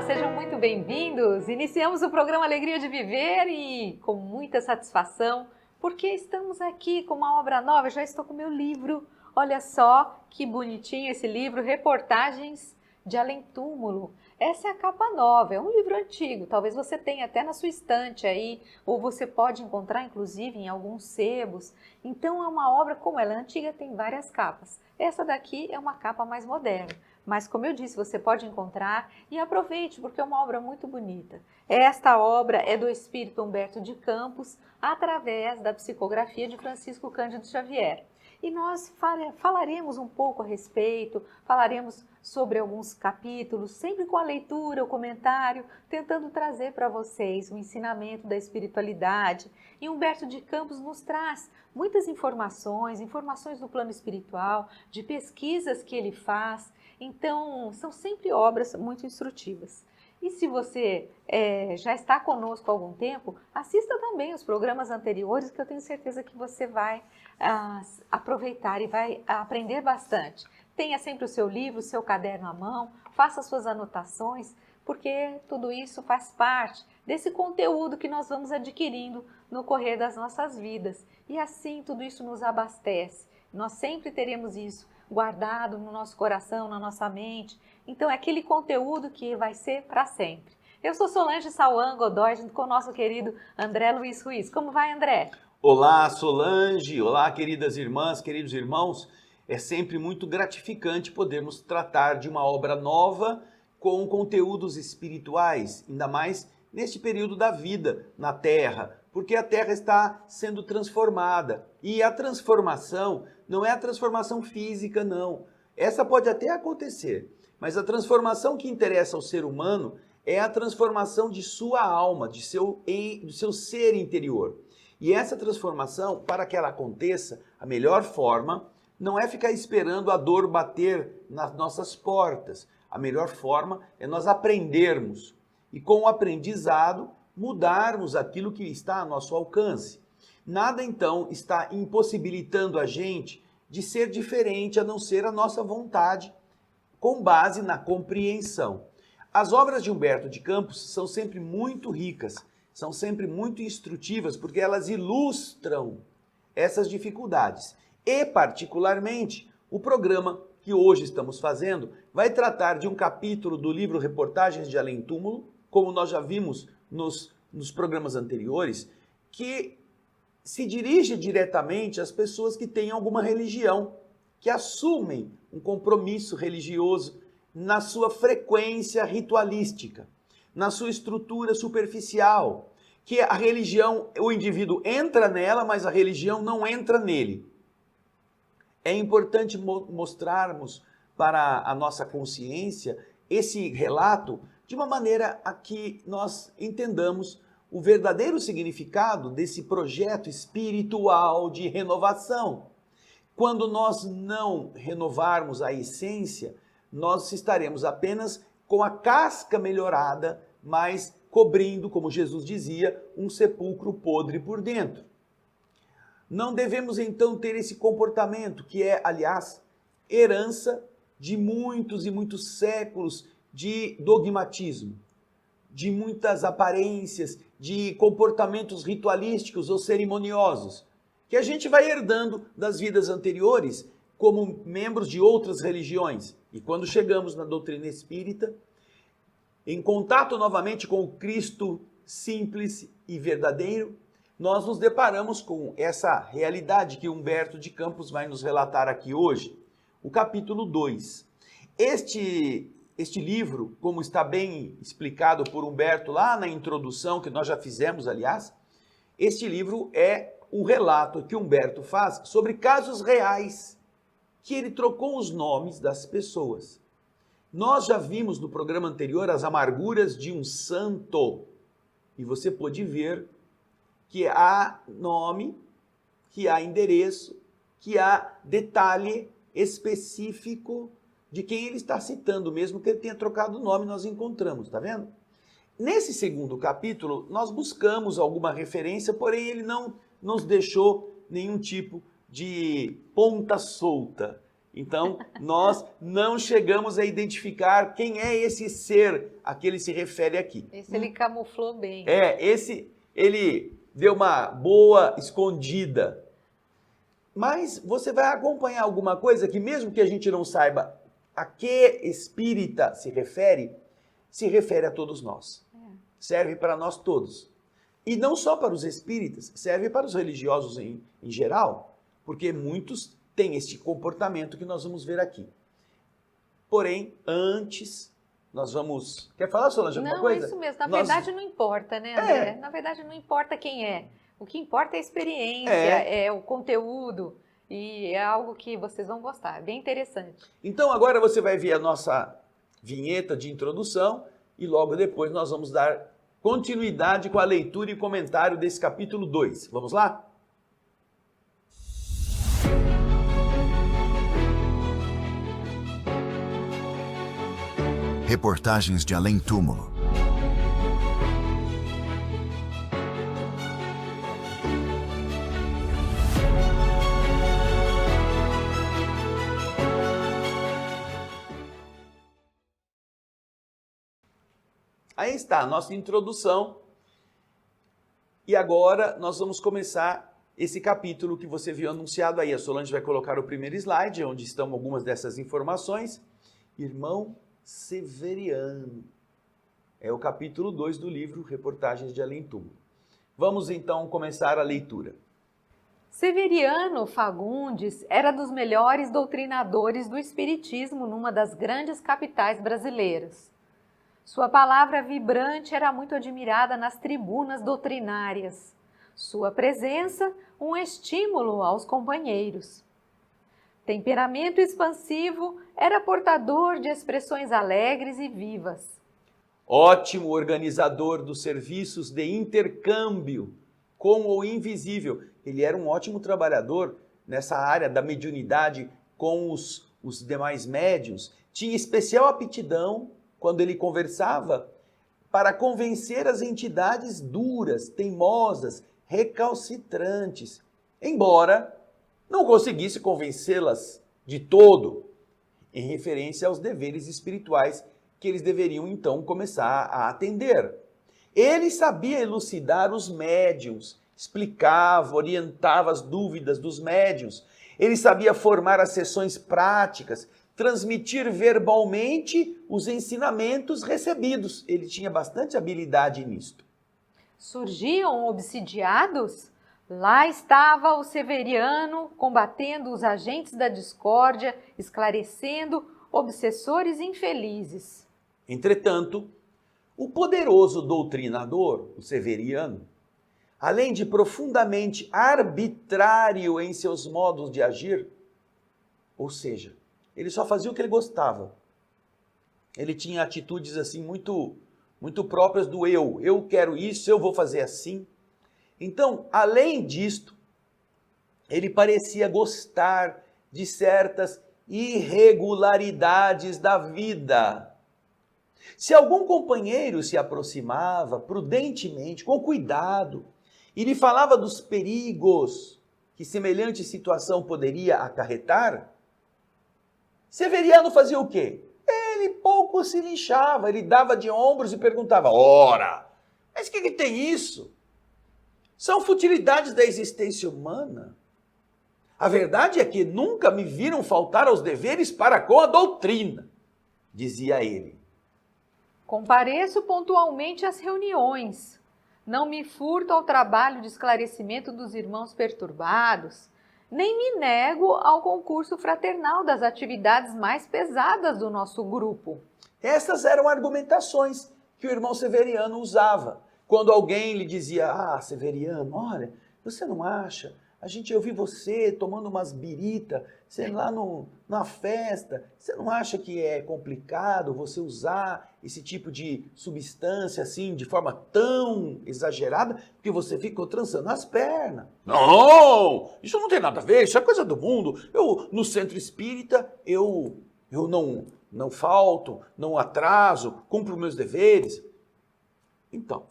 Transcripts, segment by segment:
sejam muito bem-vindos. Iniciamos o programa Alegria de Viver e com muita satisfação, porque estamos aqui com uma obra nova. Eu já estou com o meu livro. Olha só que bonitinho esse livro, Reportagens de Além Túmulo. Essa é a capa nova, é um livro antigo, talvez você tenha até na sua estante aí, ou você pode encontrar inclusive em alguns sebos. Então é uma obra, como ela é antiga, tem várias capas. Essa daqui é uma capa mais moderna, mas como eu disse, você pode encontrar e aproveite, porque é uma obra muito bonita. Esta obra é do espírito Humberto de Campos, através da psicografia de Francisco Cândido Xavier. E nós falaremos um pouco a respeito, falaremos sobre alguns capítulos, sempre com a leitura, o comentário, tentando trazer para vocês o ensinamento da espiritualidade. E Humberto de Campos nos traz muitas informações do plano espiritual, de pesquisas que ele faz. Então, são sempre obras muito instrutivas. E se você já está conosco há algum tempo, assista também os programas anteriores, que eu tenho certeza que você vai aproveitar e vai aprender bastante. Tenha sempre o seu livro, o seu caderno à mão, faça suas anotações, porque tudo isso faz parte desse conteúdo que nós vamos adquirindo no correr das nossas vidas. E assim tudo isso nos abastece. Nós sempre teremos isso guardado no nosso coração, na nossa mente. Então é aquele conteúdo que vai ser para sempre. Eu sou Solange Sauan Godoy, junto com o nosso querido André Luiz Ruiz. Como vai, André? Olá, Solange! Olá, queridas irmãs, queridos irmãos. É sempre muito gratificante podermos tratar de uma obra nova com conteúdos espirituais, ainda mais neste período da vida na Terra, porque a Terra está sendo transformada. E a transformação não é a transformação física, não. Essa pode até acontecer, mas a transformação que interessa ao ser humano é a transformação de sua alma, do seu ser interior. E essa transformação, para que ela aconteça, a melhor forma não é ficar esperando a dor bater nas nossas portas. A melhor forma é nós aprendermos e, com o aprendizado, mudarmos aquilo que está a nosso alcance. Nada, então, está impossibilitando a gente de ser diferente a não ser a nossa vontade, com base na compreensão. As obras de Humberto de Campos são sempre muito ricas, são sempre muito instrutivas, porque elas ilustram essas dificuldades. E, particularmente, o programa que hoje estamos fazendo vai tratar de um capítulo do livro Reportagens de Além Túmulo, como nós já vimos nos programas anteriores, que se dirige diretamente às pessoas que têm alguma religião, que assumem um compromisso religioso na sua frequência ritualística, na sua estrutura superficial, que a religião, o indivíduo entra nela, mas a religião não entra nele. É importante mostrarmos para a nossa consciência esse relato de uma maneira a que nós entendamos o verdadeiro significado desse projeto espiritual de renovação. Quando nós não renovarmos a essência, nós estaremos apenas com a casca melhorada, mas cobrindo, como Jesus dizia, um sepulcro podre por dentro. Não devemos então ter esse comportamento, que é, aliás, herança de muitos e muitos séculos de dogmatismo, de muitas aparências, de comportamentos ritualísticos ou cerimoniosos, que a gente vai herdando das vidas anteriores como membros de outras religiões. E quando chegamos na doutrina espírita, em contato novamente com o Cristo simples e verdadeiro, nós nos deparamos com essa realidade que Humberto de Campos vai nos relatar aqui hoje, o capítulo 2. Este livro, como está bem explicado por Humberto lá na introdução, que nós já fizemos, aliás, este livro é um relato que Humberto faz sobre casos reais, que ele trocou os nomes das pessoas. Nós já vimos no programa anterior as amarguras de um santo, e você pôde ver que há nome, que há endereço, que há detalhe específico de quem ele está citando, mesmo que ele tenha trocado o nome, nós encontramos, tá vendo? Nesse segundo capítulo, nós buscamos alguma referência, porém ele não nos deixou nenhum tipo de ponta solta. Então, nós não chegamos a identificar quem é esse ser a que ele se refere aqui. Esse ele camuflou bem. Esse ele deu uma boa escondida. Mas você vai acompanhar alguma coisa que, mesmo que a gente não saiba a que espírita se refere a todos nós. Serve para nós todos. E não só para os espíritas, serve para os religiosos em geral, porque muitos têm este comportamento que nós vamos ver aqui. Porém, antes, nós vamos... Quer falar, Solange, alguma coisa? Não, isso mesmo. Na verdade, não importa, né, André? Na verdade, não importa quem é. O que importa é a experiência, é o conteúdo, e é algo que vocês vão gostar. É bem interessante. Então, agora você vai ver a nossa vinheta de introdução e logo depois nós vamos dar continuidade com a leitura e comentário desse capítulo 2. Vamos lá? Reportagens de Além-Túmulo. Aí está a nossa introdução. E agora nós vamos começar esse capítulo que você viu anunciado aí. A Solange vai colocar o primeiro slide, onde estão algumas dessas informações. Irmão Severiano. É o capítulo 2 do livro Reportagens de Além-Túmulo. Vamos então começar a leitura. Severiano Fagundes era dos melhores doutrinadores do espiritismo numa das grandes capitais brasileiras. Sua palavra vibrante era muito admirada nas tribunas doutrinárias. Sua presença, um estímulo aos companheiros. Temperamento expansivo, era portador de expressões alegres e vivas. Ótimo organizador dos serviços de intercâmbio com o invisível. Ele era um ótimo trabalhador nessa área da mediunidade com os demais médiuns. Tinha especial aptidão, quando ele conversava, para convencer as entidades duras, teimosas, recalcitrantes, embora não conseguisse convencê-las de todo, em referência aos deveres espirituais que eles deveriam então começar a atender. Ele sabia elucidar os médiuns, explicava, orientava as dúvidas dos médiuns. Ele sabia formar as sessões práticas, transmitir verbalmente os ensinamentos recebidos. Ele tinha bastante habilidade nisto. Surgiam obsidiados? Lá estava o Severiano combatendo os agentes da discórdia, esclarecendo obsessores infelizes. Entretanto, o poderoso doutrinador, o Severiano, além de profundamente arbitrário em seus modos de agir, ou seja, ele só fazia o que ele gostava. Ele tinha atitudes assim muito próprias do eu. Eu quero isso, eu vou fazer assim. Então, além disto, ele parecia gostar de certas irregularidades da vida. Se algum companheiro se aproximava prudentemente, com cuidado, e lhe falava dos perigos que semelhante situação poderia acarretar, Severiano fazia o quê? Ele pouco se lixava, ele dava de ombros e perguntava: ora, mas o que tem isso? São futilidades da existência humana. A verdade é que nunca me viram faltar aos deveres para com a doutrina, dizia ele. Compareço pontualmente às reuniões. Não me furto ao trabalho de esclarecimento dos irmãos perturbados, nem me nego ao concurso fraternal das atividades mais pesadas do nosso grupo. Essas eram argumentações que o irmão Severiano usava. Quando alguém lhe dizia: ah, Severiano, olha, você não acha? Eu vi você tomando umas birita, sei lá, na festa. Você não acha que é complicado você usar esse tipo de substância assim, de forma tão exagerada, porque você ficou trançando as pernas? Não, isso não tem nada a ver, isso é coisa do mundo. No centro espírita, eu não falto, não atraso, cumpro meus deveres. Então,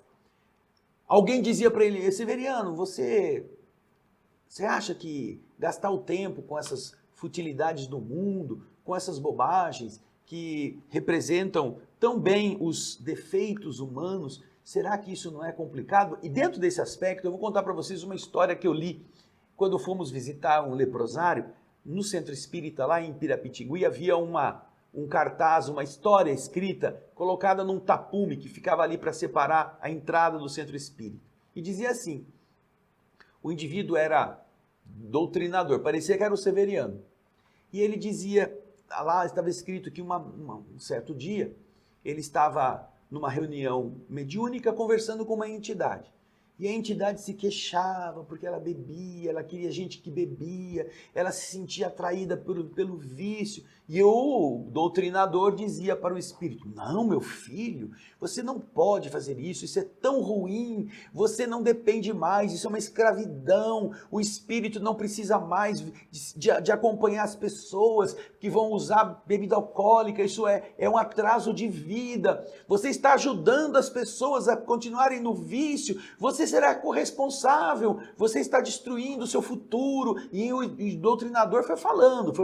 alguém dizia para ele: Severiano, você acha que gastar o tempo com essas futilidades do mundo, com essas bobagens que representam tão bem os defeitos humanos, será que isso não é complicado? E dentro desse aspecto, eu vou contar para vocês uma história que eu li quando fomos visitar um leprosário no Centro Espírita, lá em Pirapitingui. Havia um cartaz, uma história escrita, colocada num tapume que ficava ali para separar a entrada do Centro Espírita. E dizia assim, o indivíduo era doutrinador, parecia que era o Severiano. E ele dizia, lá estava escrito que um certo dia, ele estava numa reunião mediúnica conversando com uma entidade. E a entidade se queixava porque ela bebia, ela queria gente que bebia, ela se sentia atraída pelo vício. E o doutrinador dizia para o espírito, não, meu filho, você não pode fazer isso é tão ruim, você não depende mais, isso é uma escravidão, o espírito não precisa mais de acompanhar as pessoas que vão usar bebida alcoólica, isso é um atraso de vida, você está ajudando as pessoas a continuarem no vício, você será corresponsável, você está destruindo o seu futuro. E o doutrinador foi falando,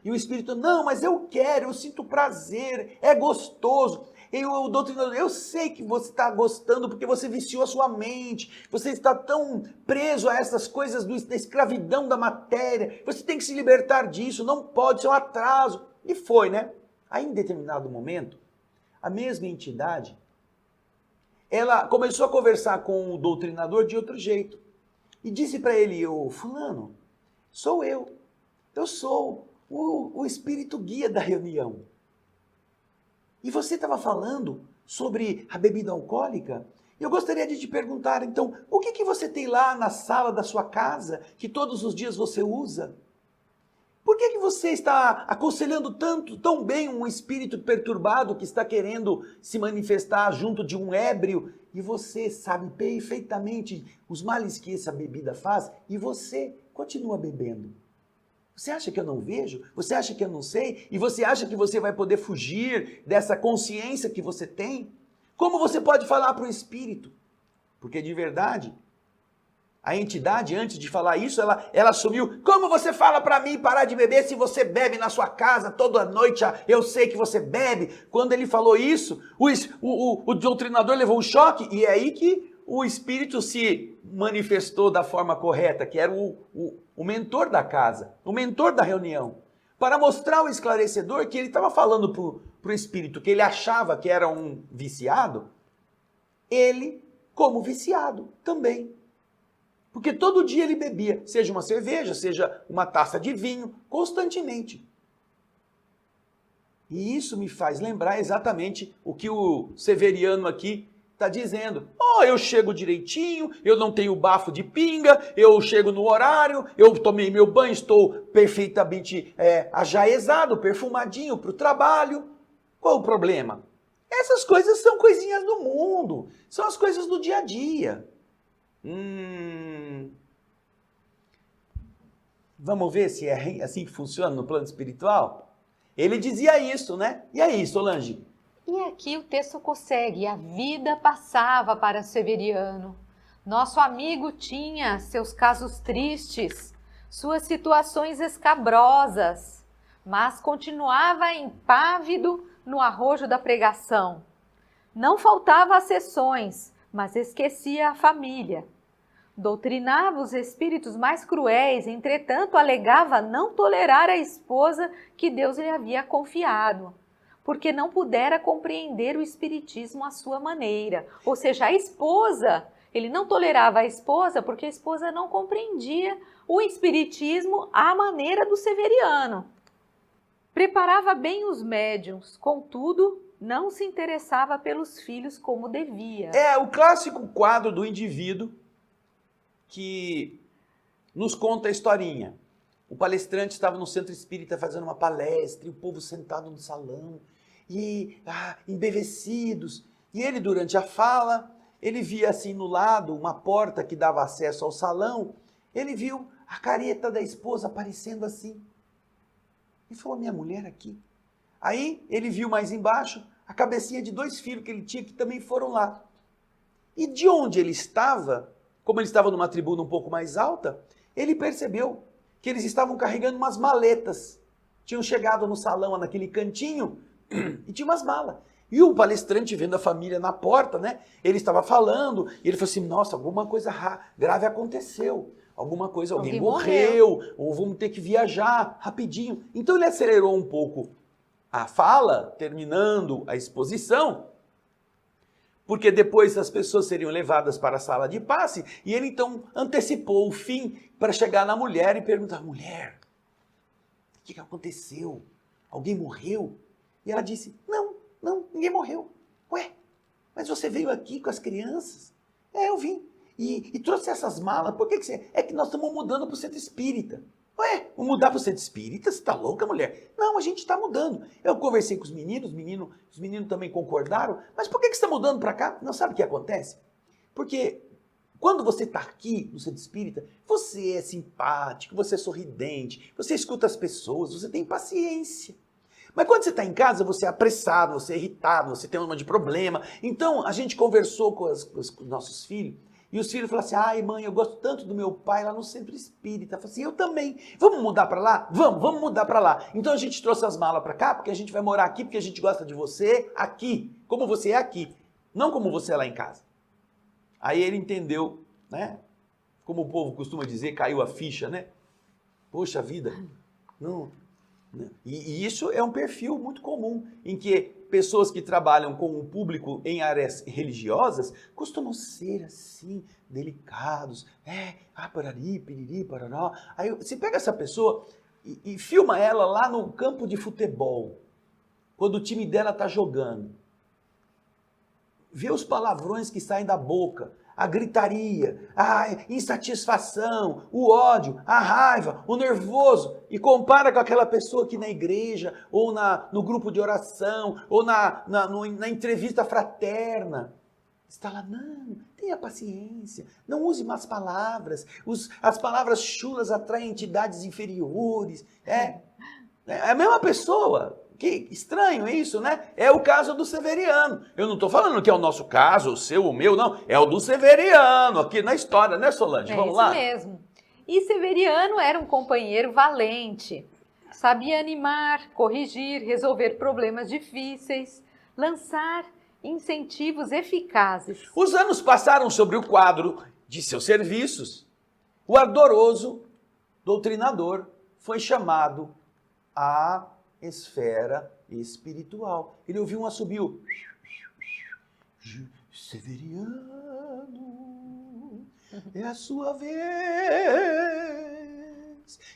e o espírito, não, mas eu quero, eu sinto prazer, é gostoso. E o doutrinador, eu sei que você está gostando porque você viciou a sua mente, você está tão preso a essas coisas da escravidão da matéria, você tem que se libertar disso, não pode, isso é um atraso. E foi, né? Aí, em determinado momento, a mesma entidade, ela começou a conversar com o doutrinador de outro jeito. E disse para ele, ô fulano, sou eu sou o espírito guia da reunião. E você estava falando sobre a bebida alcoólica? Eu gostaria de te perguntar, então, o que você tem lá na sala da sua casa, que todos os dias você usa? Por que você está aconselhando tão bem um espírito perturbado que está querendo se manifestar junto de um ébrio e você sabe perfeitamente os males que essa bebida faz e você continua bebendo? Você acha que eu não vejo? Você acha que eu não sei? E você acha que você vai poder fugir dessa consciência que você tem? Como você pode falar para o espírito? Porque de verdade, a entidade, antes de falar isso, ela assumiu, como você fala para mim parar de beber se você bebe na sua casa toda noite, eu sei que você bebe. Quando ele falou isso, o doutrinador levou um choque, e é aí que o espírito se manifestou da forma correta, que era o mentor da casa, o mentor da reunião, para mostrar ao esclarecedor que ele estava falando para o espírito que ele achava que era um viciado, ele como viciado também. Porque todo dia ele bebia, seja uma cerveja, seja uma taça de vinho, constantemente. E isso me faz lembrar exatamente o que o Severiano aqui está dizendo. Eu chego direitinho, eu não tenho bafo de pinga, eu chego no horário, eu tomei meu banho, estou perfeitamente ajaezado, perfumadinho para o trabalho. Qual o problema? Essas coisas são coisinhas do mundo, são as coisas do dia a dia. Vamos ver se é assim que funciona no plano espiritual? Ele dizia isso, né? E aí, Solange? E aqui o texto consegue, a vida passava para Severiano. Nosso amigo tinha seus casos tristes, suas situações escabrosas, mas continuava impávido no arrojo da pregação. Não faltava às sessões, mas esquecia a família. Doutrinava os espíritos mais cruéis, entretanto alegava não tolerar a esposa que Deus lhe havia confiado, porque não pudera compreender o espiritismo à sua maneira. Ou seja, a esposa, ele não tolerava a esposa porque a esposa não compreendia o espiritismo à maneira do Severiano. Preparava bem os médiuns, contudo, não se interessava pelos filhos como devia. É o clássico quadro do indivíduo que nos conta a historinha. O palestrante estava no centro espírita fazendo uma palestra, e o povo sentado no salão, e embevecidos. E ele, durante a fala, ele via assim no lado uma porta que dava acesso ao salão, ele viu a careta da esposa aparecendo assim. Ele falou, minha mulher aqui. Aí ele viu mais embaixo a cabecinha de 2 filhos que ele tinha, que também foram lá. E de onde ele estava, como ele estava numa tribuna um pouco mais alta, ele percebeu que eles estavam carregando umas maletas. Tinham chegado no salão, naquele cantinho, e tinha umas malas. E o palestrante, vendo a família na porta, né? Ele estava falando, e ele falou assim, nossa, alguma coisa grave aconteceu. Alguma coisa, alguém morreu, ou vamos ter que viajar rapidinho. Então ele acelerou um pouco a fala, terminando a exposição, porque depois as pessoas seriam levadas para a sala de passe, e ele então antecipou o fim para chegar na mulher e perguntar, mulher, o que aconteceu? Alguém morreu? E ela disse, não, ninguém morreu. Ué, mas você veio aqui com as crianças? É, eu vim. E trouxe essas malas, por que você... É que nós estamos mudando para o centro espírita. Ué, vamos mudar para o centro espírita? Você está louca, mulher? Não, a gente está mudando. Eu conversei com os meninos também concordaram. Mas por que você está mudando para cá? Não sabe o que acontece? Porque quando você está aqui no centro espírita, você é simpático, você é sorridente, você escuta as pessoas, você tem paciência. Mas quando você está em casa, você é apressado, você é irritado, você tem um monte de problema. Então, a gente conversou com os nossos filhos, e os filhos falaram assim, ai mãe, eu gosto tanto do meu pai lá no centro espírita. Eu falei assim, eu também. Vamos mudar para lá? Vamos mudar para lá. Então a gente trouxe as malas para cá, porque a gente vai morar aqui, porque a gente gosta de você aqui, como você é aqui, não como você é lá em casa. Aí ele entendeu, né? Como o povo costuma dizer, caiu a ficha, né? Poxa vida, não... E isso é um perfil muito comum, em que pessoas que trabalham com o público em áreas religiosas costumam ser assim, delicados, parari, piriri, parará. Aí você pega essa pessoa e filma ela lá no campo de futebol, quando o time dela está jogando. Vê os palavrões que saem da boca, a gritaria, a insatisfação, o ódio, a raiva, o nervoso, e compara com aquela pessoa que na igreja, ou no grupo de oração, ou na entrevista fraterna, está lá, não, tenha paciência, não use más palavras, as palavras chulas atraem entidades inferiores, é a mesma pessoa. Que estranho isso, né? É o caso do Severiano. Eu não estou falando que é o nosso caso, o seu, o meu, não. É o do Severiano, aqui na história, né, Solange? Vamos lá? É isso mesmo. E Severiano era um companheiro valente. Sabia animar, corrigir, resolver problemas difíceis, lançar incentivos eficazes. Os anos passaram sobre o quadro de seus serviços. O ardoroso doutrinador foi chamado a esfera espiritual. Ele ouviu um assobio. Severiano, é a sua vez.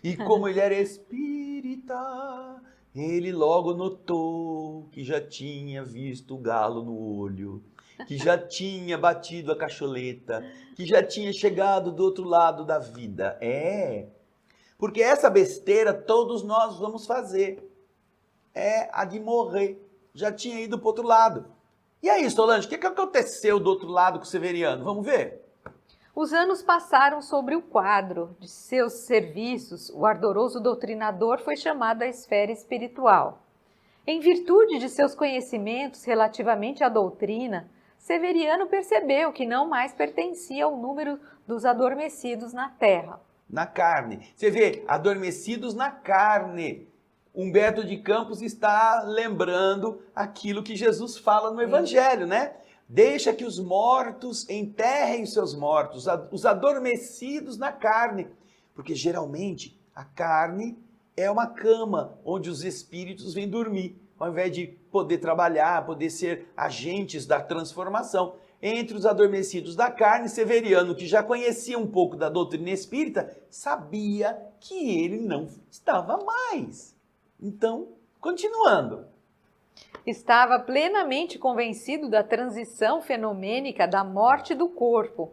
E como ele era espírita, ele logo notou que já tinha visto o galo no olho, que já tinha batido a cacholeta, que já tinha chegado do outro lado da vida. Porque essa besteira todos nós vamos fazer. É a de morrer. Já tinha ido para o outro lado. E aí, Solange, o que aconteceu do outro lado com o Severiano? Vamos ver? Os anos passaram sobre o quadro de seus serviços. O ardoroso doutrinador foi chamado à esfera espiritual. Em virtude de seus conhecimentos relativamente à doutrina, Severiano percebeu que não mais pertencia ao número dos adormecidos na terra. Na carne. Você vê, adormecidos na carne. Humberto de Campos está lembrando aquilo que Jesus fala no Evangelho, né? Deixa que os mortos enterrem os seus mortos, os adormecidos na carne. Porque geralmente a carne é uma cama onde os espíritos vêm dormir, ao invés de poder trabalhar, poder ser agentes da transformação. Entre os adormecidos da carne, Severiano, que já conhecia um pouco da doutrina espírita, sabia que ele não estava mais. Então, continuando. Estava plenamente convencido da transição fenomênica da morte do corpo.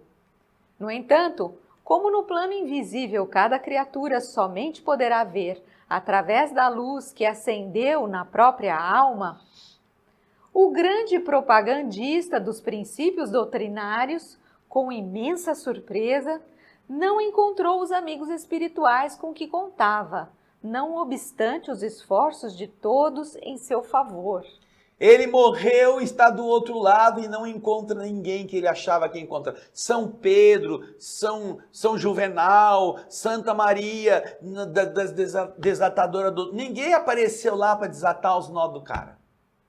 No entanto, como no plano invisível cada criatura somente poderá ver através da luz que acendeu na própria alma, o grande propagandista dos princípios doutrinários, com imensa surpresa, não encontrou os amigos espirituais com que contava, não obstante os esforços de todos em seu favor. Ele morreu, está do outro lado e não encontra ninguém que ele achava que ia encontrar. São Pedro, São Juvenal, Santa Maria, desatadora do... Ninguém apareceu lá para desatar os nós do cara.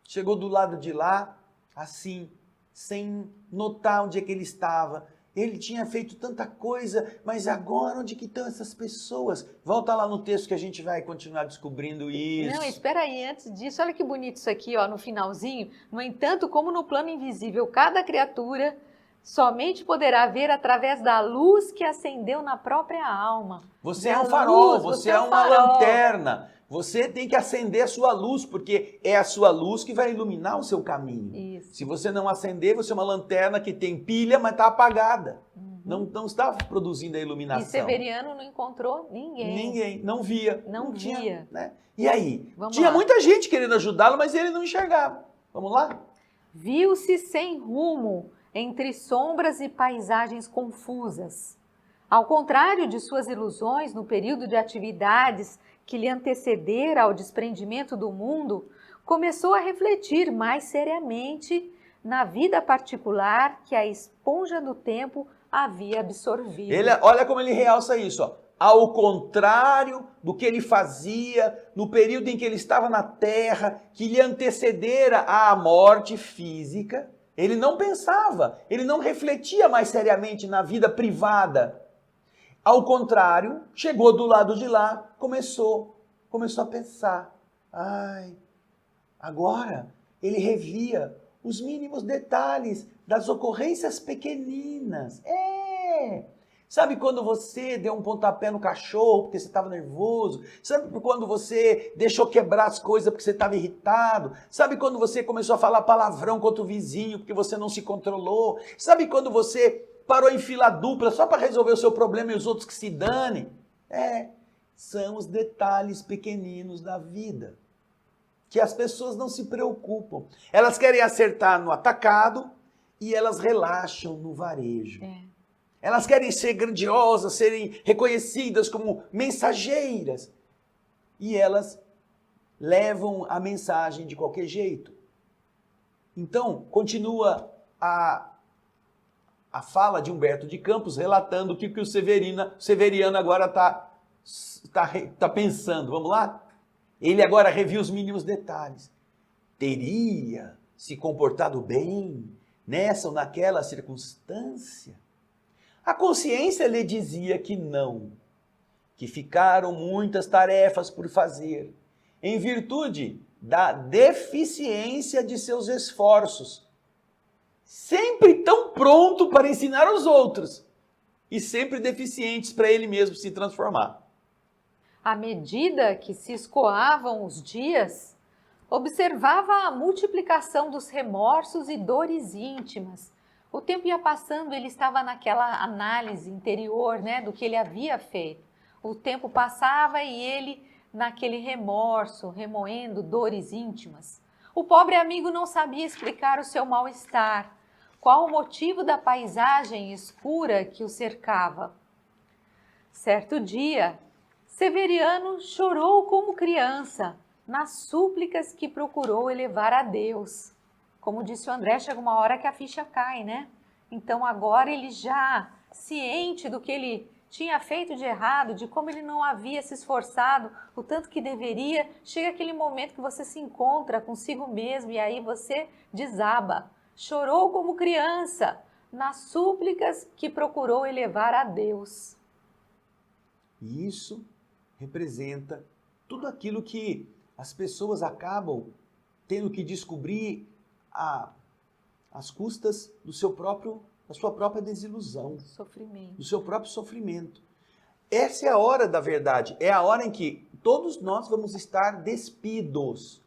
Chegou do lado de lá, assim, sem notar onde é que ele estava. Ele tinha feito tanta coisa, mas agora onde que estão essas pessoas? Volta lá no texto que a gente vai continuar descobrindo isso. Não, espera aí, antes disso, olha que bonito isso aqui, ó, no finalzinho. No entanto, como no plano invisível, cada criatura somente poderá ver através da luz que acendeu na própria alma. Você é um farol, você é uma lanterna. Você tem que acender a sua luz, porque é a sua luz que vai iluminar o seu caminho. Isso. Se você não acender, você é uma lanterna que tem pilha, mas está apagada. Não está produzindo a iluminação. E Severiano não encontrou ninguém. Ninguém, não via. Não via. Tinha, né? E aí? Vamos Tinha lá. muita gente querendo ajudá-lo, mas ele não enxergava. Vamos lá? Viu-se sem rumo, entre sombras e paisagens confusas. Ao contrário de suas ilusões no período de atividades que lhe antecedera ao desprendimento do mundo, começou a refletir mais seriamente na vida particular que a esponja do tempo havia absorvido. Olha como ele realça isso, ó. Ao contrário do que ele fazia no período em que ele estava na terra, que lhe antecedera à morte física, ele não pensava, ele não refletia mais seriamente na vida privada. Ao contrário, chegou do lado de lá, começou a pensar. Ai, agora ele revia os mínimos detalhes das ocorrências pequeninas. Sabe quando você deu um pontapé no cachorro porque você estava nervoso? Sabe quando você deixou quebrar as coisas porque você estava irritado? Sabe quando você começou a falar palavrão contra o vizinho porque você não se controlou? Sabe quando você parou em fila dupla só para resolver o seu problema e os outros que se danem? São os detalhes pequeninos da vida, que as pessoas não se preocupam. Elas querem acertar no atacado e elas relaxam no varejo. Elas querem ser grandiosas, serem reconhecidas como mensageiras. E elas levam a mensagem de qualquer jeito. Então, continua a fala de Humberto de Campos relatando o que o Severiano agora está pensando. Vamos lá? Ele agora reviu os mínimos detalhes. Teria se comportado bem nessa ou naquela circunstância? A consciência lhe dizia que não, que ficaram muitas tarefas por fazer, em virtude da deficiência de seus esforços. Sempre tão pronto para ensinar aos outros e sempre deficientes para ele mesmo se transformar. À medida que se escoavam os dias, observava a multiplicação dos remorsos e dores íntimas. O tempo ia passando, ele estava naquela análise interior, né, do que ele havia feito. O tempo passava e ele naquele remorso, remoendo dores íntimas. O pobre amigo não sabia explicar o seu mal-estar. Qual o motivo da paisagem escura que o cercava? Certo dia, Severiano chorou como criança, nas súplicas que procurou elevar a Deus. Como disse o André, chega uma hora que a ficha cai, né? Então agora ele já ciente do que ele tinha feito de errado, de como ele não havia se esforçado o tanto que deveria, chega aquele momento que você se encontra consigo mesmo e aí você desaba. Chorou como criança, nas súplicas que procurou elevar a Deus. E isso representa tudo aquilo que as pessoas acabam tendo que descobrir às custas da sua própria desilusão, do seu próprio sofrimento. Essa é a hora da verdade, é a hora em que todos nós vamos estar despidos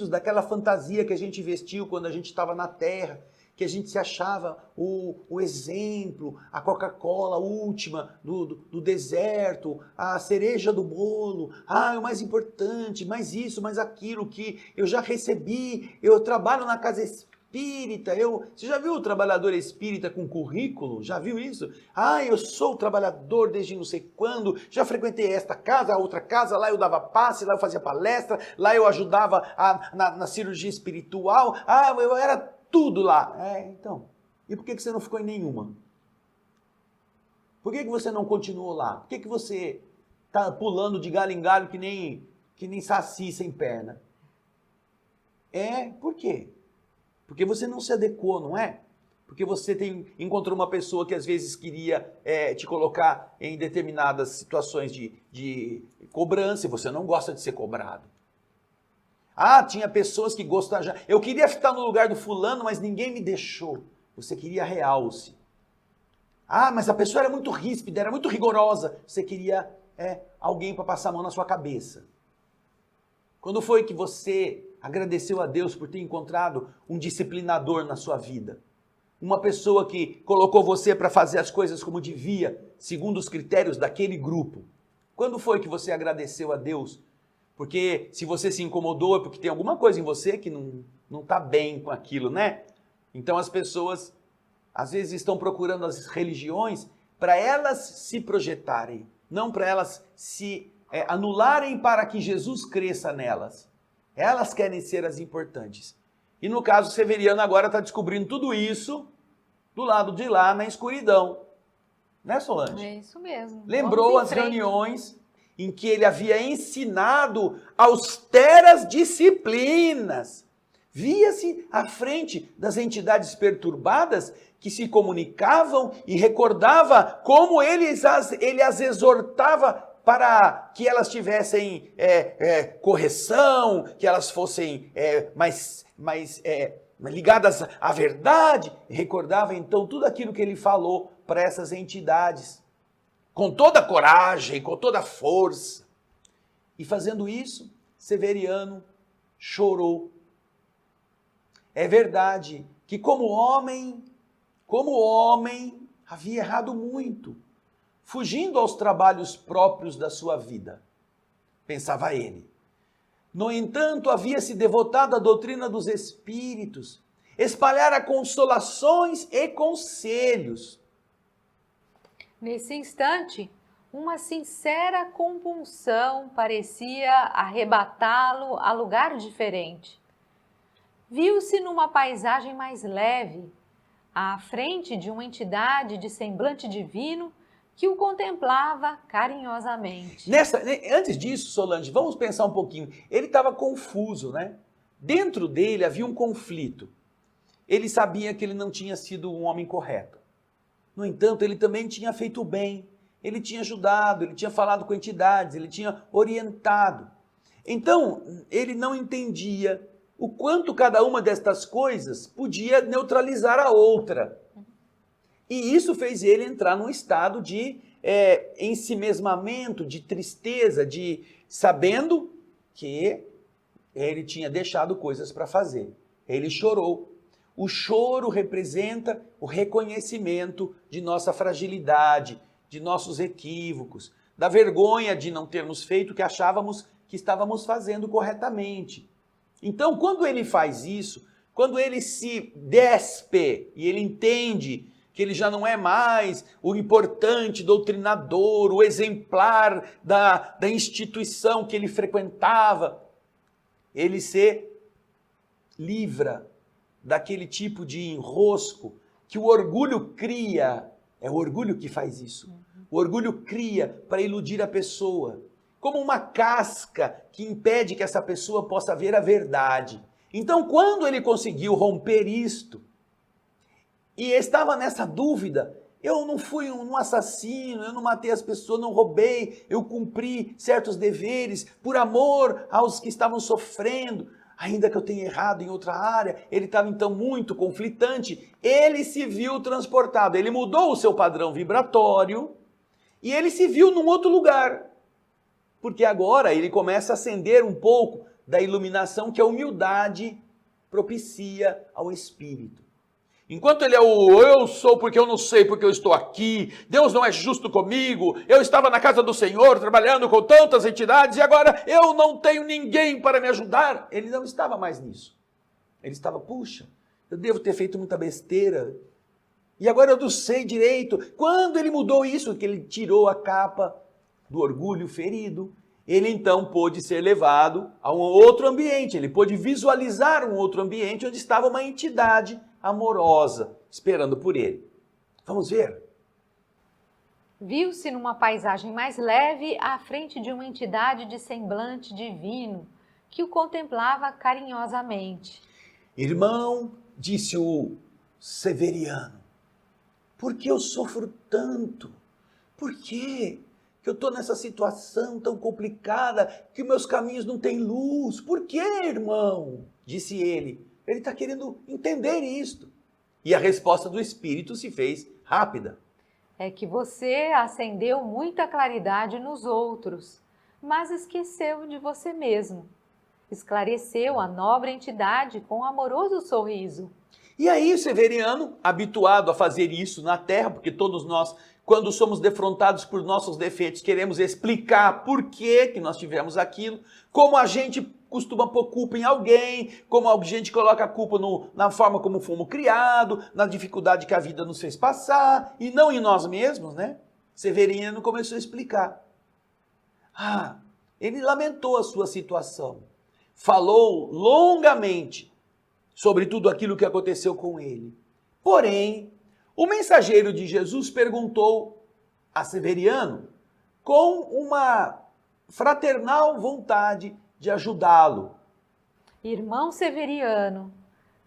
daquela fantasia que a gente vestiu quando a gente estava na terra, que a gente se achava o exemplo, a Coca-Cola última do deserto, a cereja do bolo, o mais importante, mais isso, mais aquilo que eu já recebi, eu trabalho na casa espírita. Você já viu o trabalhador espírita com currículo? Já viu isso? Ah, eu sou trabalhador desde não sei quando, já frequentei esta casa, a outra casa, lá eu dava passe, lá eu fazia palestra, lá eu ajudava na cirurgia espiritual, eu era tudo lá. Então, e por que você não ficou em nenhuma? Por que você não continuou lá? Por que você está pulando de galho em galho que nem saci sem perna? Por quê? Porque você não se adequou, não é? Porque você encontrou uma pessoa que às vezes queria te colocar em determinadas situações de cobrança e você não gosta de ser cobrado. Tinha pessoas que gostavam. Eu queria estar no lugar do fulano, mas ninguém me deixou. Você queria realce. Mas a pessoa era muito ríspida, era muito rigorosa. Você queria alguém para passar a mão na sua cabeça. Quando foi que você agradeceu a Deus por ter encontrado um disciplinador na sua vida? Uma pessoa que colocou você para fazer as coisas como devia, segundo os critérios daquele grupo. Quando foi que você agradeceu a Deus? Porque se você se incomodou é porque tem alguma coisa em você que não está bem com aquilo, né? Então as pessoas às vezes estão procurando as religiões para elas se projetarem, não para elas se anularem para que Jesus cresça nelas. Elas querem ser as importantes. E no caso, Severiano agora está descobrindo tudo isso do lado de lá, na escuridão. Né, Solange? É isso mesmo. Lembrou as reuniões em que ele havia ensinado austeras disciplinas. Via-se à frente das entidades perturbadas que se comunicavam e recordava como ele as exortava para que elas tivessem correção, que elas fossem mais ligadas à verdade. Recordava então tudo aquilo que ele falou para essas entidades, com toda a coragem, com toda a força. E fazendo isso, Severiano chorou. É verdade que como homem, havia errado muito, fugindo aos trabalhos próprios da sua vida, pensava ele. No entanto, havia se devotado à doutrina dos espíritos, espalhara consolações e conselhos. Nesse instante, uma sincera compunção parecia arrebatá-lo a lugar diferente. Viu-se numa paisagem mais leve, à frente de uma entidade de semblante divino que o contemplava carinhosamente. Antes disso, Solange, vamos pensar um pouquinho. Ele estava confuso, né? Dentro dele havia um conflito. Ele sabia que ele não tinha sido um homem correto. No entanto, ele também tinha feito o bem. Ele tinha ajudado, ele tinha falado com entidades, ele tinha orientado. Então, ele não entendia o quanto cada uma destas coisas podia neutralizar a outra. E isso fez ele entrar num estado de ensimesmamento, de tristeza, sabendo que ele tinha deixado coisas para fazer. Ele chorou. O choro representa o reconhecimento de nossa fragilidade, de nossos equívocos, da vergonha de não termos feito o que achávamos que estávamos fazendo corretamente. Então, quando ele faz isso, quando ele se despe e ele entende que ele já não é mais o importante doutrinador, o exemplar da instituição que ele frequentava, ele se livra daquele tipo de enrosco que o orgulho cria. É o orgulho que faz isso. O orgulho cria para iludir a pessoa, como uma casca que impede que essa pessoa possa ver a verdade. Então, quando ele conseguiu romper isto, e estava nessa dúvida, eu não fui um assassino, eu não matei as pessoas, não roubei, eu cumpri certos deveres por amor aos que estavam sofrendo, ainda que eu tenha errado em outra área. Ele estava então muito conflitante, ele se viu transportado, ele mudou o seu padrão vibratório e ele se viu num outro lugar, porque agora ele começa a acender um pouco da iluminação que a humildade propicia ao espírito. Enquanto ele é o eu sou porque eu não sei porque eu estou aqui, Deus não é justo comigo, eu estava na casa do Senhor trabalhando com tantas entidades e agora eu não tenho ninguém para me ajudar. Ele não estava mais nisso. Ele estava, puxa, eu devo ter feito muita besteira. E agora eu não sei direito. Quando ele mudou isso, que ele tirou a capa do orgulho ferido, ele então pôde ser levado a um outro ambiente. Ele pôde visualizar um outro ambiente onde estava uma entidade amorosa esperando por ele. Vamos ver. Viu-se numa paisagem mais leve à frente de uma entidade de semblante divino que o contemplava carinhosamente. Irmão, disse o Severiano, por que eu sofro tanto? Por quê? Que eu estou nessa situação tão complicada, que meus caminhos não têm luz. Por quê, irmão? Disse ele. Ele está querendo entender isto. E a resposta do Espírito se fez rápida. É que você acendeu muita claridade nos outros, mas esqueceu de você mesmo. Esclareceu a nobre entidade com um amoroso sorriso. E aí, Severiano, habituado a fazer isso na Terra, porque todos nós, quando somos defrontados por nossos defeitos, queremos explicar por que nós tivemos aquilo, como a gente costuma pôr culpa em alguém, como a gente coloca a culpa na forma como fomos criados, na dificuldade que a vida nos fez passar, e não em nós mesmos, né? Severiano começou a explicar. Ele lamentou a sua situação, falou longamente sobre tudo aquilo que aconteceu com ele. Porém, o mensageiro de Jesus perguntou a Severiano com uma fraternal vontade de ajudá-lo. Irmão Severiano,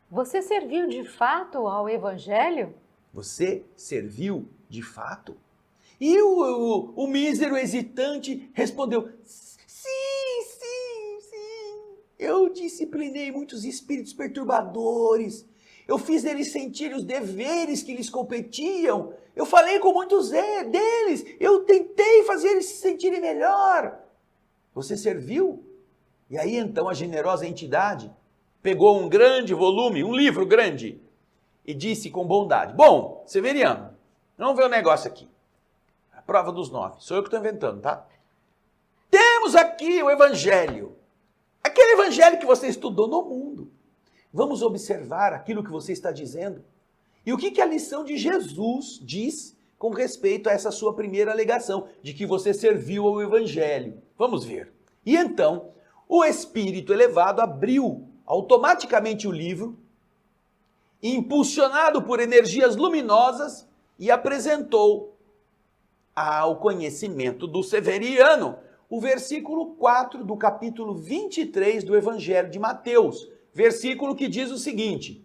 você serviu de fato ao Evangelho? Você serviu de fato? E o mísero hesitante respondeu, sim. Eu disciplinei muitos espíritos perturbadores. Eu fiz eles sentirem os deveres que lhes competiam. Eu falei com muitos deles. Eu tentei fazer eles se sentirem melhor. Você serviu? E aí então a generosa entidade pegou um grande volume, um livro grande, e disse com bondade, bom, Severiano, vamos ver o negócio aqui. A prova dos 9, sou eu que estou inventando, tá? Temos aqui o Evangelho. Aquele evangelho que você estudou no mundo. Vamos observar aquilo que você está dizendo. E o que a lição de Jesus diz com respeito a essa sua primeira alegação, de que você serviu ao evangelho. Vamos ver. E então, o Espírito elevado abriu automaticamente o livro, impulsionado por energias luminosas, e apresentou ao conhecimento do Severiano o versículo 4 do capítulo 23 do Evangelho de Mateus, versículo que diz o seguinte: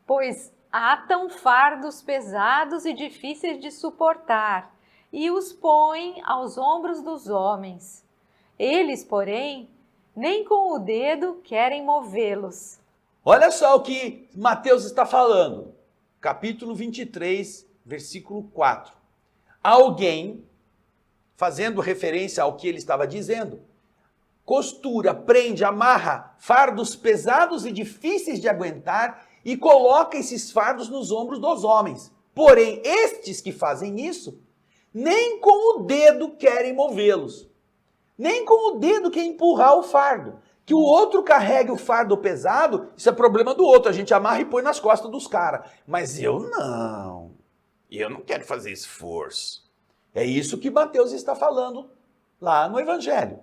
Pois atam fardos pesados e difíceis de suportar, e os põem aos ombros dos homens. Eles, porém, nem com o dedo querem movê-los. Olha só o que Mateus está falando, capítulo 23, versículo 4. Alguém, fazendo referência ao que ele estava dizendo, costura, prende, amarra fardos pesados e difíceis de aguentar e coloca esses fardos nos ombros dos homens. Porém, estes que fazem isso, nem com o dedo querem movê-los. Nem com o dedo quer empurrar o fardo. Que o outro carregue o fardo pesado, isso é problema do outro. A gente amarra e põe nas costas dos caras. Mas eu não quero fazer esforço. É isso que Mateus está falando lá no Evangelho.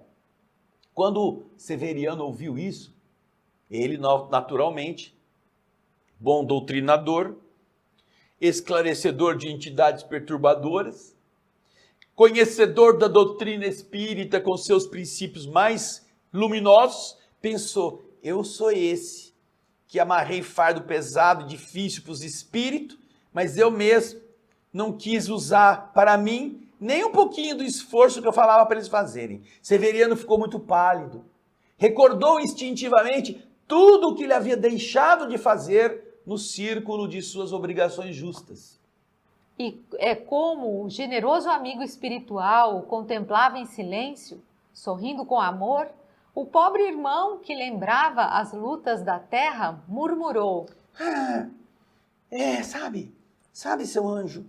Quando Severiano ouviu isso, ele naturalmente, bom doutrinador, esclarecedor de entidades perturbadoras, conhecedor da doutrina espírita com seus princípios mais luminosos, pensou, eu sou esse que amarrei fardo pesado e difícil para os espíritos, mas eu mesmo não quis usar para mim nem um pouquinho do esforço que eu falava para eles fazerem. Severiano ficou muito pálido. Recordou instintivamente tudo o que ele havia deixado de fazer no círculo de suas obrigações justas. E é como o generoso amigo espiritual o contemplava em silêncio, sorrindo com amor, o pobre irmão que lembrava as lutas da terra murmurou. Sabe, seu anjo,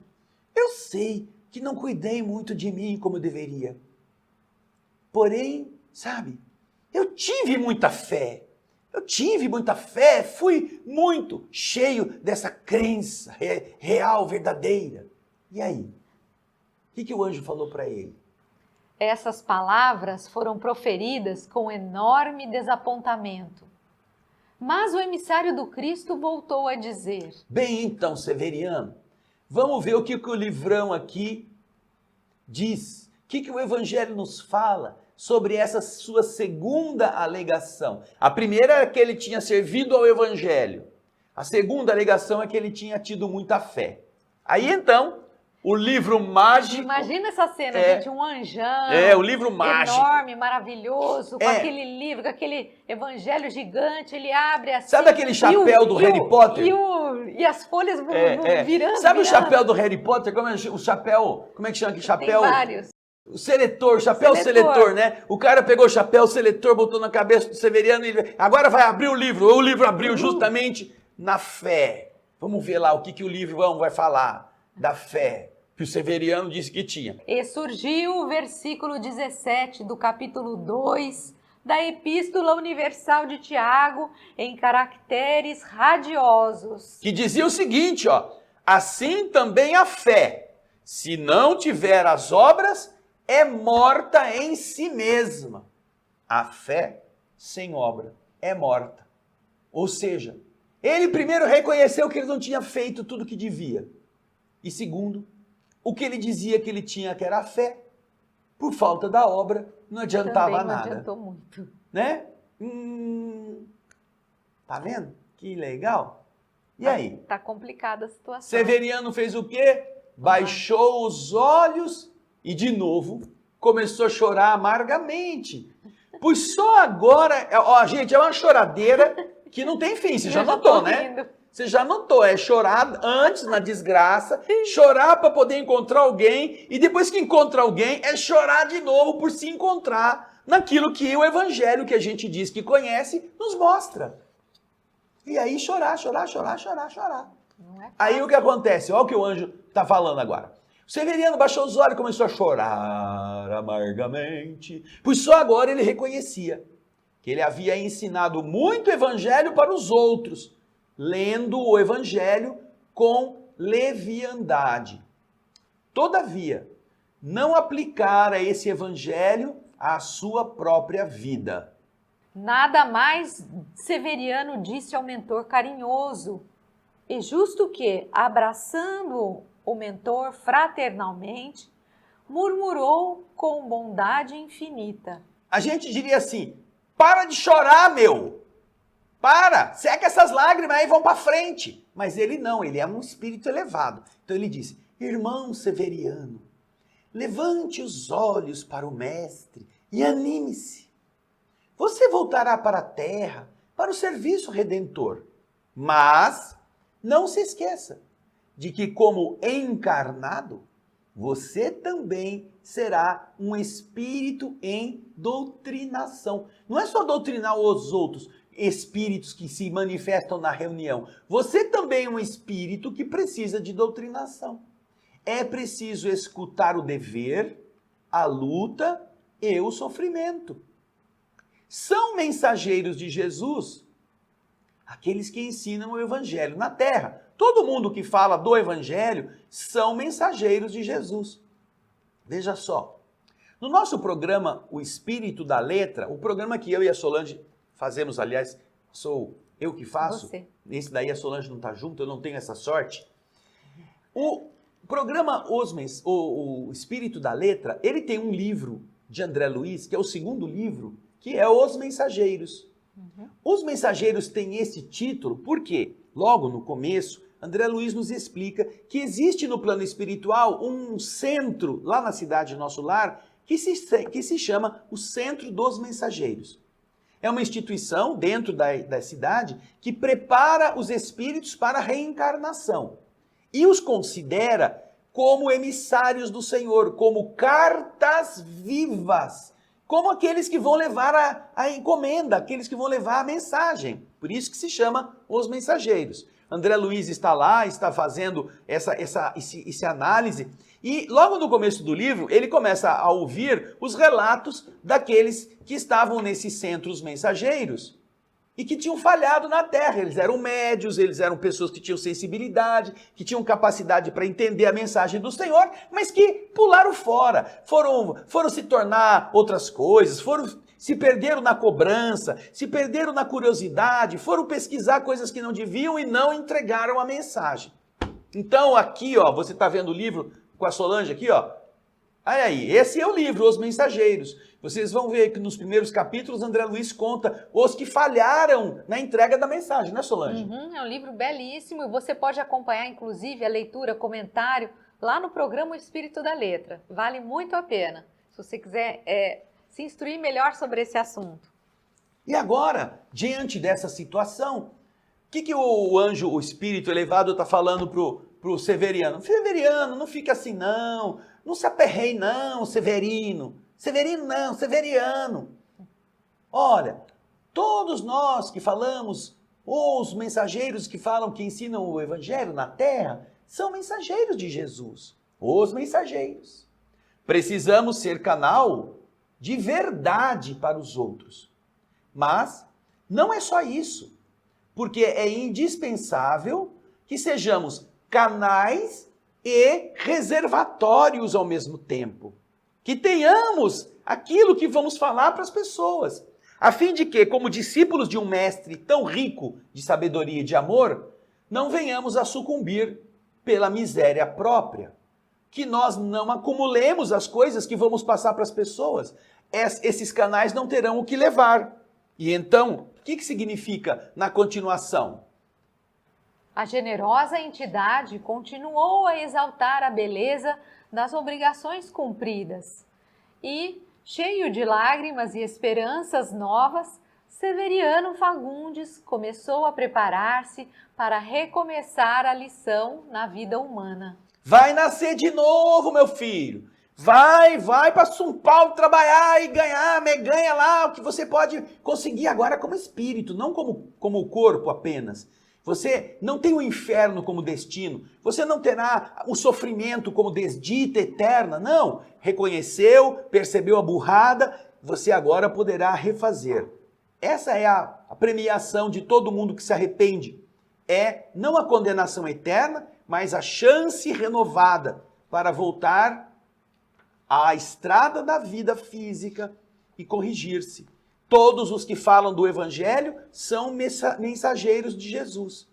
eu sei que não cuidei muito de mim como eu deveria. Porém, eu tive muita fé. Eu tive muita fé, fui muito cheio dessa crença real, verdadeira. E aí? O que o anjo falou para ele? Essas palavras foram proferidas com enorme desapontamento. Mas o emissário do Cristo voltou a dizer: Bem, então, Severiano, vamos ver o que o livrão aqui diz. O que o Evangelho nos fala sobre essa sua segunda alegação. A primeira é que ele tinha servido ao Evangelho. A segunda alegação é que ele tinha tido muita fé. Aí então, o livro mágico... Imagina essa cena, gente, um anjão... o livro mágico. Enorme, maravilhoso, com aquele livro, com aquele evangelho gigante, ele abre assim... Sabe aquele chapéu do Harry Potter? E as folhas vão virando. Sabe o chapéu do Harry Potter? Como é o chapéu... Como é que chama aquele chapéu? Tem vários. O seletor, chapéu seletor, né? O cara pegou o chapéu seletor, botou na cabeça do Severiano e agora vai abrir o livro. O livro abriu justamente na fé. Vamos ver lá o que o livro vai falar da fé que o Severiano disse que tinha. E surgiu o versículo 17 do capítulo 2 da Epístola Universal de Tiago em caracteres radiosos. Que dizia o seguinte, ó: assim também a fé, se não tiver as obras, é morta em si mesma. A fé sem obra é morta. Ou seja, ele primeiro reconheceu que ele não tinha feito tudo o que devia. E segundo, o que ele dizia que ele tinha, que era a fé, por falta da obra, não adiantava Também não nada. adiantou muito. Né? Tá vendo? Que legal. E aí? Tá complicada a situação. Severiano fez o quê? Baixou os olhos e, de novo, começou a chorar amargamente. Pois só agora... Ó, gente, é uma choradeira que não tem fim. Você já notou, né? Você já notou. É chorar antes na desgraça, chorar para poder encontrar alguém, e depois que encontra alguém, é chorar de novo por se encontrar naquilo que o evangelho que a gente diz que conhece nos mostra. E aí chorar. Aí o que acontece? Olha o que o anjo está falando agora. O Severiano baixou os olhos e começou a chorar amargamente, pois só agora ele reconhecia que ele havia ensinado muito evangelho para os outros, lendo o evangelho com leviandade. Todavia, não aplicara esse evangelho à sua própria vida. Nada mais, Severiano disse ao mentor carinhoso, e justo que, abraçando o mentor fraternalmente, murmurou com bondade infinita: a gente diria assim: para de chorar, meu! Para! Seca essas lágrimas aí e vão para frente. Mas ele não, ele é um espírito elevado. Então ele disse: irmão Severiano, levante os olhos para o mestre e anime-se. Você voltará para a terra, para o serviço redentor. Mas não se esqueça de que, como encarnado, você também será um espírito em doutrinação. Não é só doutrinar os outros espíritos que se manifestam na reunião. Você também é um espírito que precisa de doutrinação. É preciso escutar o dever, a luta e o sofrimento. São mensageiros de Jesus aqueles que ensinam o evangelho na terra. Todo mundo que fala do evangelho são mensageiros de Jesus. Veja só, no nosso programa O Espírito da Letra, o programa que eu e a Solange fazemos, aliás, sou eu que faço. Você. Esse daí a Solange não está junto, eu não tenho essa sorte. O programa O Espírito da Letra, ele tem um livro de André Luiz, que é o segundo livro, que é Os Mensageiros. Os Mensageiros têm esse título porque, logo no começo, André Luiz nos explica que existe no plano espiritual um centro, lá na cidade Nosso Lar, que se chama o Centro dos Mensageiros. É uma instituição dentro da cidade que prepara os espíritos para a reencarnação e os considera como emissários do Senhor, como cartas vivas, como aqueles que vão levar a encomenda, aqueles que vão levar a mensagem. Por isso que se chama Os Mensageiros. André Luiz está lá, está fazendo essa análise, e logo no começo do livro ele começa a ouvir os relatos daqueles que estavam nesses centros mensageiros. e que tinham falhado na terra. Eles eram médios, eles eram pessoas que tinham sensibilidade, que tinham capacidade para entender a mensagem do Senhor, mas que pularam fora, foram se tornar outras coisas, se perderam na cobrança, se perderam na curiosidade, foram pesquisar coisas que não deviam e não entregaram a mensagem. Então aqui, ó, você está vendo o livro com a Solange aqui, ó. Aí, esse é o livro, Os Mensageiros. Vocês vão ver que nos primeiros capítulos André Luiz conta os que falharam na entrega da mensagem, né, Solange? É um livro belíssimo e você pode acompanhar, inclusive, a leitura, comentário lá no programa O Espírito da Letra. Vale muito a pena, se você quiser se instruir melhor sobre esse assunto. E agora, diante dessa situação, o que o anjo, o espírito elevado, está falando pro Severiano? Severiano, não fica assim não se aperreie não, Severino. Severino não, Severiano. Olha, todos nós que falamos, os mensageiros que falam, que ensinam o evangelho na terra, são mensageiros de Jesus. Os mensageiros. Precisamos ser canal de verdade para os outros. Mas não é só isso, porque é indispensável que sejamos canais e reservatórios ao mesmo tempo. Que tenhamos aquilo que vamos falar para as pessoas, a fim de que, como discípulos de um mestre tão rico de sabedoria e de amor, não venhamos a sucumbir pela miséria própria, que nós não acumulemos as coisas que vamos passar para as pessoas. Esses canais não terão o que levar. E então, o que significa na continuação? A generosa entidade continuou a exaltar a beleza das obrigações cumpridas. E, cheio de lágrimas e esperanças novas, Severiano Fagundes começou a preparar-se para recomeçar a lição na vida humana. Vai nascer de novo, meu filho. Vai para São Paulo trabalhar e ganha lá o que você pode conseguir agora como espírito, não como o corpo apenas. Você não tem o inferno como destino, você não terá o sofrimento como desdita eterna, não. Reconheceu, percebeu a burrada, você agora poderá refazer. Essa é a premiação de todo mundo que se arrepende. É não a condenação eterna, mas a chance renovada para voltar à estrada da vida física e corrigir-se. Todos os que falam do evangelho são mensageiros de Jesus.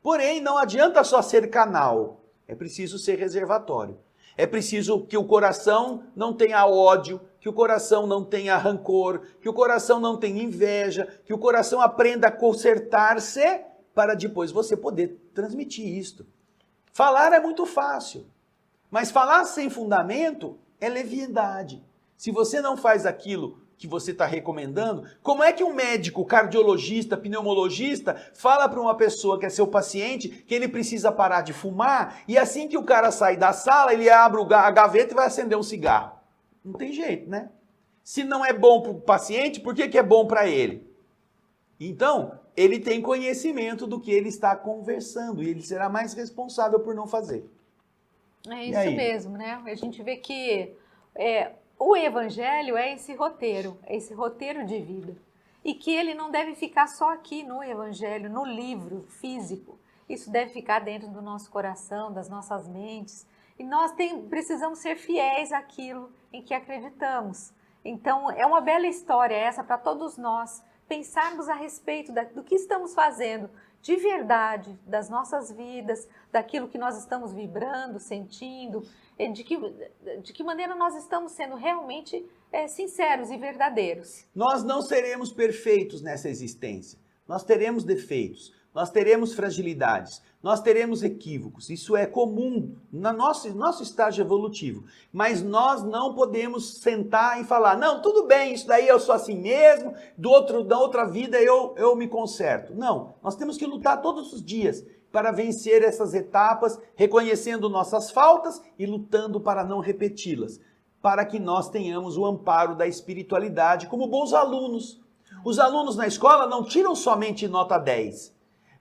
Porém, não adianta só ser canal, é preciso ser reservatório. É preciso que o coração não tenha ódio, que o coração não tenha rancor, que o coração não tenha inveja, que o coração aprenda a consertar-se para depois você poder transmitir isto. Falar é muito fácil, mas falar sem fundamento é leviandade. Se você não faz aquilo que você está recomendando, como é que um médico, cardiologista, pneumologista, fala para uma pessoa que é seu paciente que ele precisa parar de fumar e assim que o cara sai da sala, ele abre a gaveta e vai acender um cigarro? Não tem jeito, né? Se não é bom para o paciente, por que é bom para ele? Então, ele tem conhecimento do que ele está conversando e ele será mais responsável por não fazer. É isso mesmo, né? A gente vê que o evangelho é esse roteiro de vida. E que ele não deve ficar só aqui no evangelho, no livro físico. Isso deve ficar dentro do nosso coração, das nossas mentes. E nós precisamos ser fiéis àquilo em que acreditamos. Então, é uma bela história essa para todos nós pensarmos a respeito do que estamos fazendo de verdade, das nossas vidas, daquilo que nós estamos vibrando, sentindo, de que maneira nós estamos sendo realmente sinceros e verdadeiros. Nós não seremos perfeitos nessa existência. Nós teremos defeitos, nós teremos fragilidades, nós teremos equívocos. Isso é comum no nosso estágio evolutivo. Mas nós não podemos sentar e falar, não, tudo bem, isso daí eu sou assim mesmo, da outra vida eu me conserto. Não, nós temos que lutar todos os dias para vencer essas etapas, reconhecendo nossas faltas e lutando para não repeti-las, para que nós tenhamos o amparo da espiritualidade como bons alunos. Os alunos na escola não tiram somente nota 10,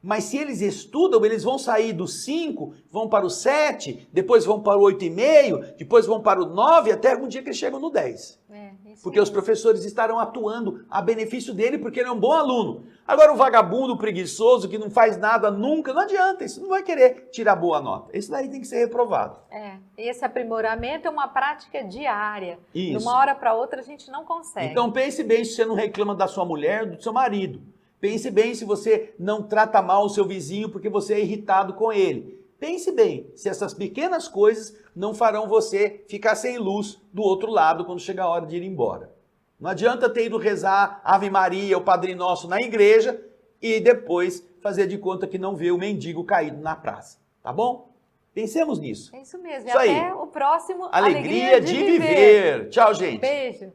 mas se eles estudam, eles vão sair do 5, vão para o 7, depois vão para o 8,5, depois vão para o 9, até algum dia que eles chegam no 10. Isso Porque os mesmo. professores estarão atuando a benefício dele, porque ele é um bom aluno. Agora o vagabundo, o preguiçoso, que não faz nada nunca, não adianta, isso não vai querer tirar boa nota. Esse daí tem que ser reprovado. Esse aprimoramento é uma prática diária. De Isso. uma hora para outra a gente não consegue. Então pense bem se você não reclama da sua mulher, do seu marido. Pense bem se você não trata mal o seu vizinho porque você é irritado com ele. Pense bem se essas pequenas coisas não farão você ficar sem luz do outro lado quando chegar a hora de ir embora. Não adianta ter ido rezar Ave Maria, o Padre Nosso na igreja e depois fazer de conta que não vê o mendigo caído na praça. Tá bom? Pensemos nisso. É isso mesmo. Isso E aí. até o próximo Alegria de viver. Tchau, gente. Beijo.